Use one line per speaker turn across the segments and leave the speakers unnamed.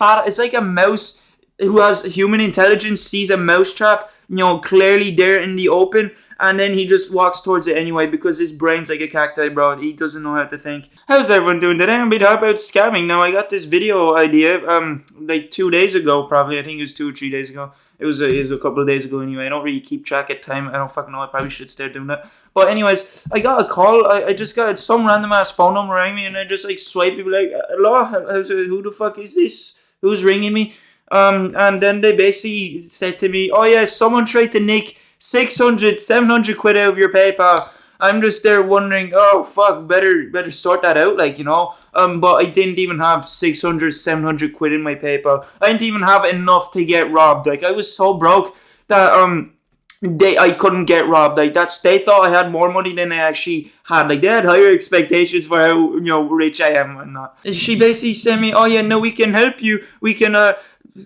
It's like a mouse who has human intelligence sees a mousetrap, clearly there in the open, and then he just walks towards it anyway because his brain's like a cacti, bro. He doesn't know how to think. How's everyone doing today? I'm going to talk about scamming. Now, I got this video idea, like 2 days ago, probably. I think it was 2 or 3 days ago. It was a couple of days ago anyway. I don't really keep track of time. I don't fucking know. I probably should start doing that. But anyways, I got a call. I just got some random ass phone number rang me, and I just like swipe people like, hello, who the fuck is this? Who's ringing me? And then they basically said to me, oh yeah, someone tried to nick 600, 700 quid out of your PayPal. I'm just there wondering, oh fuck, better sort that out, but I didn't even have 600, 700 quid in my PayPal. I didn't even have enough to get robbed. Like, I was so broke that I couldn't get robbed. Like, they thought I had more money than I actually had. Like, they had higher expectations for how rich I am and not. She basically said me, oh yeah, no, we can help you. We can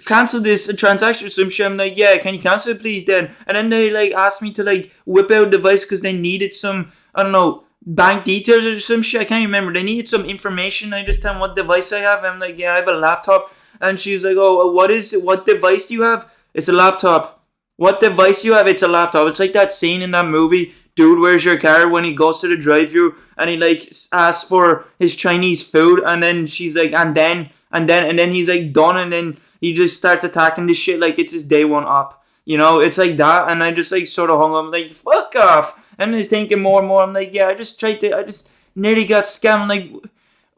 cancel this transaction or some shit. I'm like, yeah, can you cancel it please then? And then they like asked me to like whip out a device because they needed some, I don't know, bank details or some shit. I can't remember. They needed some information. I just tell them what device I have. I'm like, yeah, I have a laptop. And she's like, oh, what is it? What device do you have? It's a laptop. What device you have? It's a laptop. It's like that scene in that movie, Dude, Where's Your Car? When he goes to the drive-thru and he like asks for his Chinese food, and then she's like, and then he's like done, and then he just starts attacking this shit like it's his day one op. It's like that, and I just like sort of hung up, like, fuck off. And I was thinking more and more, I'm like, yeah, I just nearly got scammed. Like,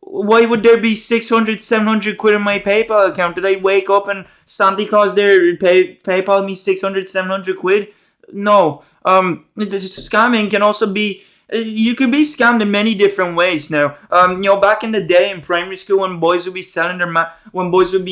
why would there be 600, 700 quid in my PayPal account? Did I wake up and Santa Claus there PayPal me 600, 700 quid? No. Scamming can also be, you can be scammed in many different ways now. Back in the day in primary school, when boys would be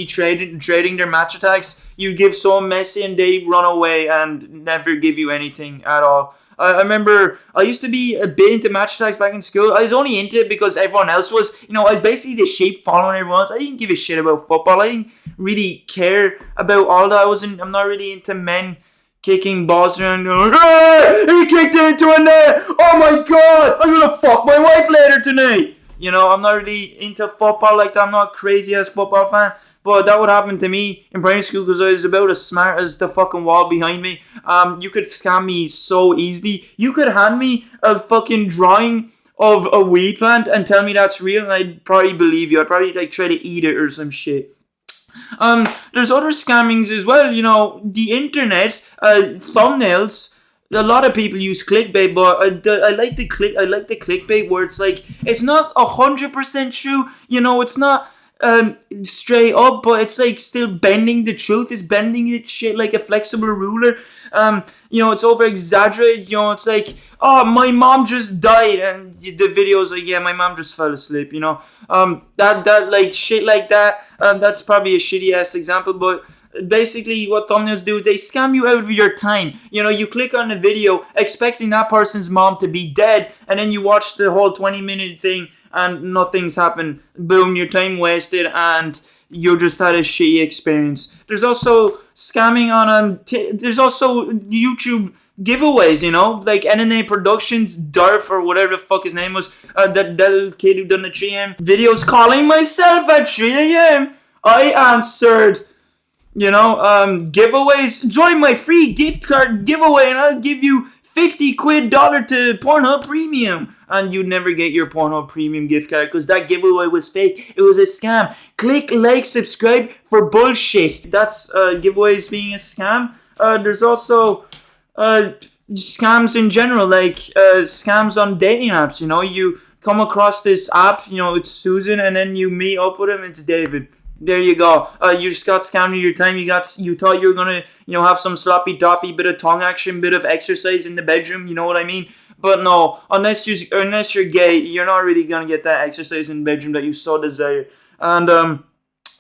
trading their match attacks, you give someone Messi and they run away and never give you anything at all. I remember I used to be a bit into match attacks back in school. I was only into it because everyone else was. I was basically the sheep following everyone else. I didn't give a shit about football. I didn't really care about all that. I'm not really into men kicking balls around, going, hey, he kicked it into a net. Oh my god, I'm gonna fuck my wife later tonight. I'm not really into football like that. I'm not crazy as football fan. But that would happen to me in primary school because I was about as smart as the fucking wall behind me. You could scam me so easily. You could hand me a fucking drawing of a weed plant and tell me that's real, and I'd probably believe you. I'd probably like try to eat it or some shit. There's other scammings as well. The internet, thumbnails. A lot of people use clickbait, but I like the clickbait where it's like it's not 100% true. It's not straight up, but it's like still bending the truth. It's bending it shit like a flexible ruler. It's over exaggerated. It's like, oh, my mom just died, and the video's like, yeah, my mom just fell asleep. That like shit like that. That's probably a shitty ass example, but basically what thumbnails do, they scam you out of your time. You click on the video expecting that person's mom to be dead, and then you watch the whole 20-minute thing and nothing's happened. Boom, your time wasted and you just had a shitty experience. There's also scamming on there's also YouTube giveaways, like NNA Productions, Durf, or whatever the fuck his name was, that little kid who done the 3 a.m. videos calling myself at 3 a.m. I answered. Giveaways. Join my free gift card giveaway and I'll give you $50 to Pornhub Premium, and you'd never get your Pornhub Premium gift card because that giveaway was fake. It was a scam. Click like, subscribe for bullshit. That's giveaways being a scam. There's also scams in general, like scams on dating apps. You come across this app, it's Susan, and then you meet up with him, it's David. There you go. You just got scammed in your time. You thought you were gonna, have some sloppy toppy bit of tongue action, bit of exercise in the bedroom. You know what I mean? But no, unless you're gay, you're not really gonna get that exercise in the bedroom that you so desire. And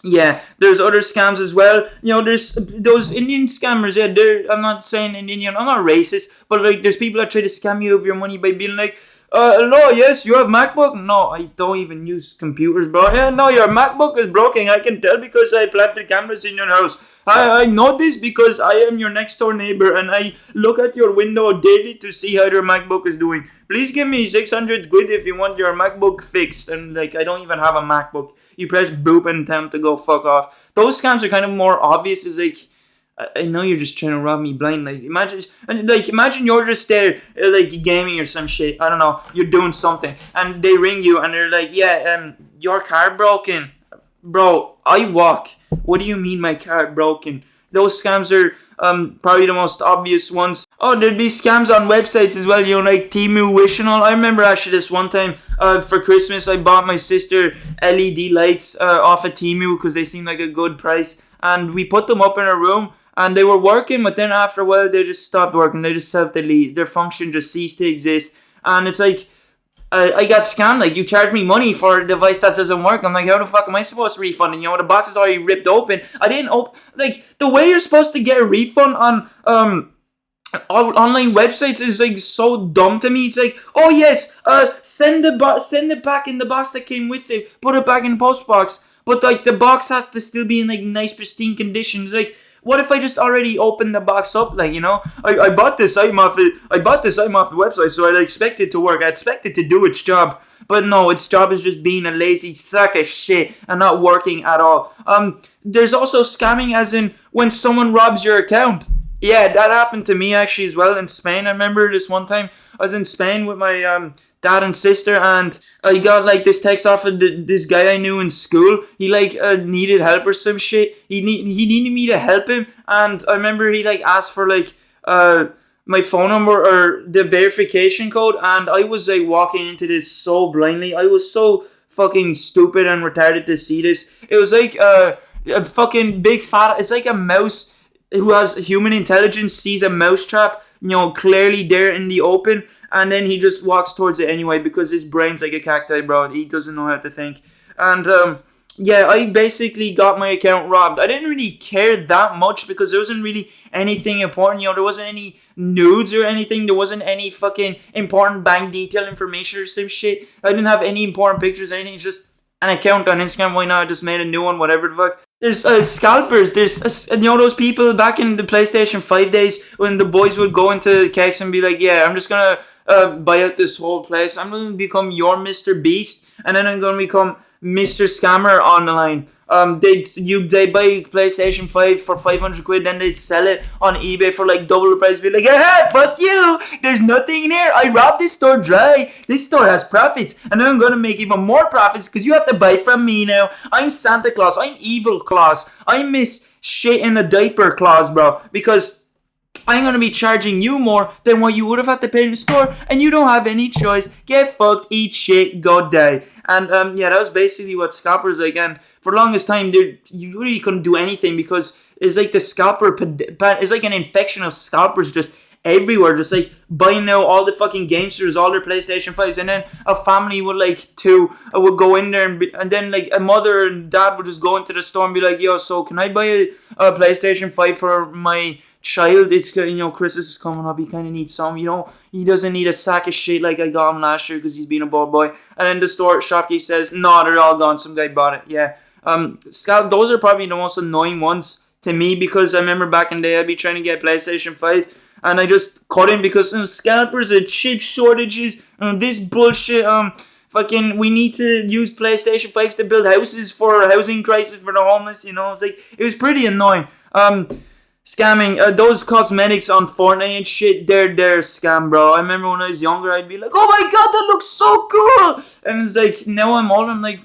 yeah, there's other scams as well. There's those Indian scammers. Yeah, I'm not saying Indian. I'm not racist, but like, there's people that try to scam you of your money by being like, hello, yes, you have MacBook? No, I don't even use computers, bro. Yeah, no, your MacBook is broken. I can tell because I planted cameras in your house. I know this because I am your next door neighbor and I look at your window daily to see how your MacBook is doing. Please give me 600 quid if you want your MacBook fixed. And like, I don't even have a MacBook. you press boop and tell them to go fuck off. Those scams are kind of more obvious. Is like, I know you're just trying to rob me blind. Like imagine you're just there, like gaming or some shit. I don't know. You're doing something, and they ring you, and they're like, "Yeah, your car broken, bro. I walk. What do you mean my car broken?" Those scams are probably the most obvious ones. Oh, there'd be scams on websites as well. You know, like Temu Wish and all. I remember actually this one time for Christmas, I bought my sister LED lights off of Temu because they seemed like a good price, and we put them up in her room. And they were working, but then after a while, they just stopped working. They just self-delete. Their function just ceased to exist. And it's like, I got scammed. Like, you charge me money for a device that doesn't work. I'm like, how the fuck am I supposed to refund? And, you know, the box is already ripped open. I didn't open... Like, the way you're supposed to get a refund on online websites is, like, so dumb to me. It's like, oh, yes, send it back in the box that came with it. Put it back in the post box. But, like, the box has to still be in, like, nice, pristine conditions. Like... What if I just already opened the box up? Like, you know, I bought this item off the website, so I expect it to work. I expect it to do its job. But no, its job is just being a lazy sack of shit and not working at all. There's also scamming as in when someone robs your account. Yeah, that happened to me actually as well in Spain. I remember this one time I was in Spain with my dad and sister, and I got like this text off of this guy I knew in school. He like needed help or some shit. He needed me to help him, and I remember he like asked for like my phone number or the verification code, and I was like walking into this so blindly. I was so fucking stupid and retarded to see this. It was like a fucking big fat. It's like a mouse who has human intelligence sees a mousetrap, you know, clearly there in the open, and then he just walks towards it anyway because his brain's like a cacti, bro. He doesn't know how to think. And yeah, I basically got my account robbed. I didn't really care that much because there wasn't really anything important. You know, there wasn't any nudes or anything. There wasn't any fucking important bank detail information or some shit. I didn't have any important pictures or anything. It's just an account on Instagram. Why not? I just made a new one, whatever the fuck. There's scalpers. There's you know those people back in the PlayStation 5 days when the boys would go into cakes and be like, yeah, I'm just gonna buy out this whole place. I'm gonna become your Mr. Beast, and then I'm gonna become Mr. Scammer online. They buy PlayStation 5 for 500 quid, then they'd sell it on eBay for like double the price. Be like, hey, fuck you! There's nothing in here. I robbed this store dry. This store has profits, and I'm gonna make even more profits because you have to buy from me now. I'm Santa Claus. I'm Evil Claus. I'm Miss Shit in a Diaper Claus, bro. Because I'm gonna be charging you more than what you would have had to pay in the store, and you don't have any choice. Get fucked, eat shit, go die. And yeah, that was basically what scalpers like. And for the longest time, you really couldn't do anything because it's like the scalper. It's like an infection of scalpers just everywhere. Just like buying out all the fucking gamesters, all their PlayStation 5s, and then a family would would go in there and then like a mother and dad would just go into the store and be like, yo, so can I buy a PlayStation 5 for my child? It's, you know, Christmas is coming up. He kind of needs some, you know. He doesn't need a sack of shit like I got him last year because he's been a bad boy. And then the shopkeeper says, no, they're all gone. Some guy bought it. Yeah. Those are probably the most annoying ones to me because I remember back in the day I'd be trying to get PlayStation 5 and I just couldn't because scalpers and chip shortages and this bullshit. Fucking, we need to use PlayStation 5s to build houses for a housing crisis for the homeless. You know, it's like it was pretty annoying. Scamming, those cosmetics on Fortnite and shit, they're scam, bro. I remember when I was younger, I'd be like, oh my god, that looks so cool! And it's like, now I'm older, I'm like,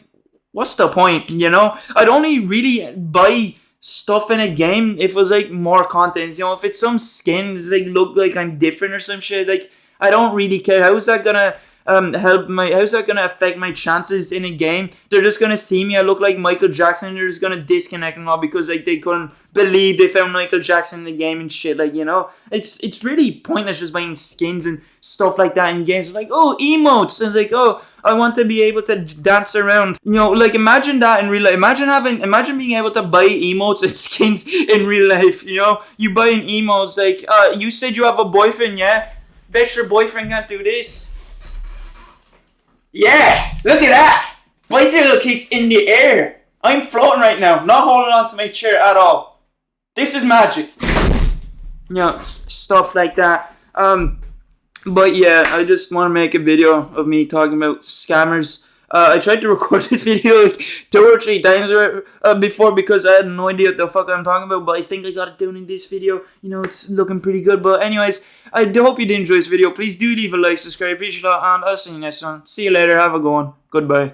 what's the point, you know? I'd only really buy stuff in a game if it was like more content, you know? If it's some skin, it's like look like I'm different or some shit, like, I don't really care. How's that gonna how's that gonna affect my chances in a game? They're just gonna see me, I look like Michael Jackson, and they're just gonna disconnect and all because like they couldn't believe they found Michael Jackson in the game and shit, like, you know, it's really pointless just buying skins and stuff like that in games. Like, oh, emotes, and it's like, oh, I want to be able to dance around, you know, like imagine that in real life. Imagine being able to buy emotes and skins in real life, you know. You buying emotes, like, you said you have a boyfriend, yeah? Bet your boyfriend can't do this. Yeah, look at that! Bicycle kicks in the air. I'm floating right now, not holding on to my chair at all. This is magic. You know, stuff like that. But yeah, I just want to make a video of me talking about scammers. I tried to record this video like 2 or 3 times before because I had no idea what the fuck I'm talking about, but I think I got it down in this video. You know, it's looking pretty good. But anyways, I do hope you did enjoy this video. Please do leave a like, subscribe, appreciate it, and I'll see you next one. See you later. Have a good one. Goodbye.